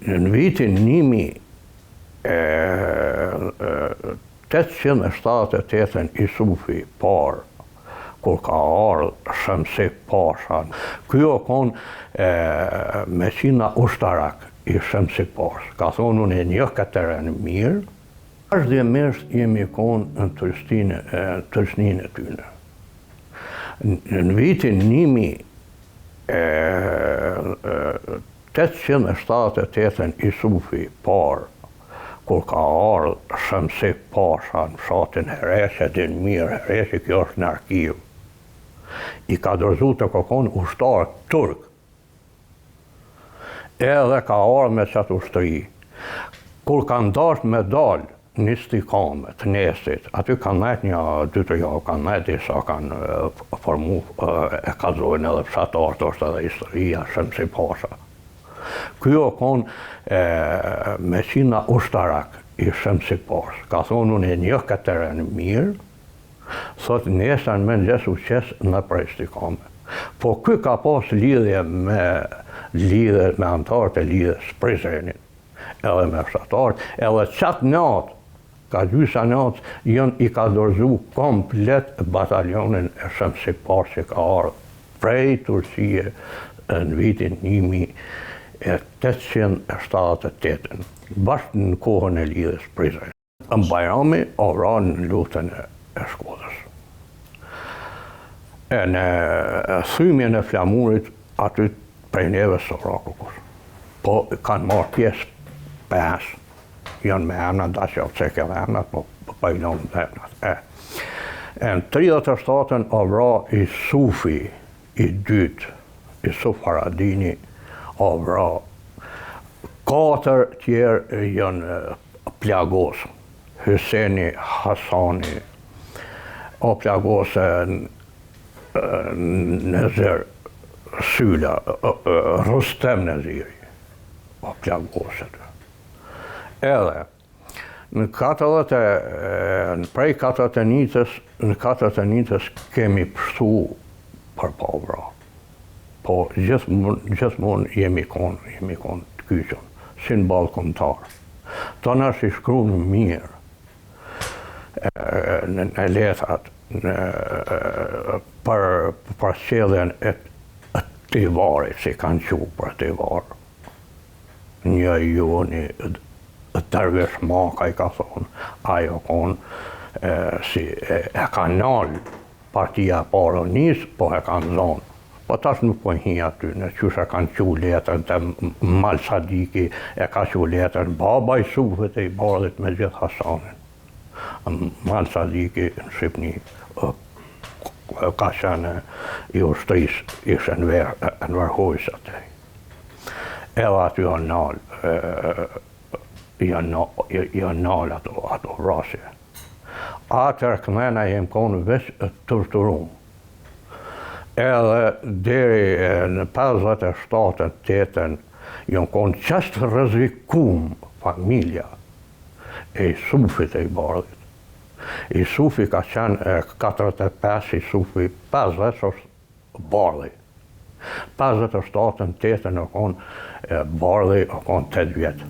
Në vitin 1878 i Sufi parë, kur ka ardhë Shamsik Pasha, kjo konë meqina ushtarak i Shamsik Pasha. Ka thonë unë e një këtëren mirë, vazhdimisht jemi konë në tërësnin e tyne. Në vitin 1878 i Sufi parë, kur ka ardhë Shamsik Pasha në fshatin Hereqe, din mirë Hereqe, kjo është në arkiv, i ka dorëzu të kokon ushtar turk, edhe ka ardhë me qatë ushtëri. Kur kanë dasht me dalë një stikame të nesit, aty kanë nejt një 2-3 javë, kanë nejt disa kanë formu, e kazojnë edhe fshatarët, është edhe historia Shamsik Pasha. Kjo konë meqina ushtarak i Shamsik Pasha. Ka thonë unë e një këtëren mirë, thot nesër me nxesu qes në prej stikame. Po ky ka pas lidhje me antarët e lidhjes Prizrenit, edhe me fshatarët, edhe qatë natë, ka gjysa natë, i ka dorëzu komplet batalionin e Shamsik Pasha që ka ardhë prej Turqie në vitin 1878, bashkë në kohën e lidhjes Prizrenit. Në Bajrami o vranë në luftën e Shkodrës. E në thymjen e flamurit, aty prej neve së rakukus. Po kanë marrë pjesë 5, janë me emnat, da që ceke dhe emnat, po pajlonë dhe emnat. Në 37-ën o vra i Sufi i dytë, i Suf Haradini, o vra. 4 tjerë janë plagosë. Hyseni Hasani, o plagose Nezir Syla, Rustem Neziri, o plagose. Edhe, prej 41-ës kemi pështu për pavra. Po gjithmonë jemi konë të kyqën, si në ballkontar. Ta nësh i shkru në mirë, në letrat, për qedhen e të varit, si kanë qu për të varë. Një joni, Dervish Maka i ka thonë, ajo konë, si e ka nalë partia paronis, po e kanë zonë. Po tash nuk po hi aty, në qysha kanë qu letën të Mal Sadiki, e ka qu letën baba i Sufit e i bardhit me gjithë Hasanin. Mal Sadiki në Shqipni ka qenë i ushtris, ishe në verhojës atë. Edhe aty janë nalë ato vrasje. Atër këmena jem konë veç të torturum. Edhe deri në 57-8 janë konë qështë rrezikum familja e i Sufit e i bardhit. I Sufi ka qenë 45, i Sufi 50 është bardhi. 57-8 në konë bardhi, o konë 8 vjetë.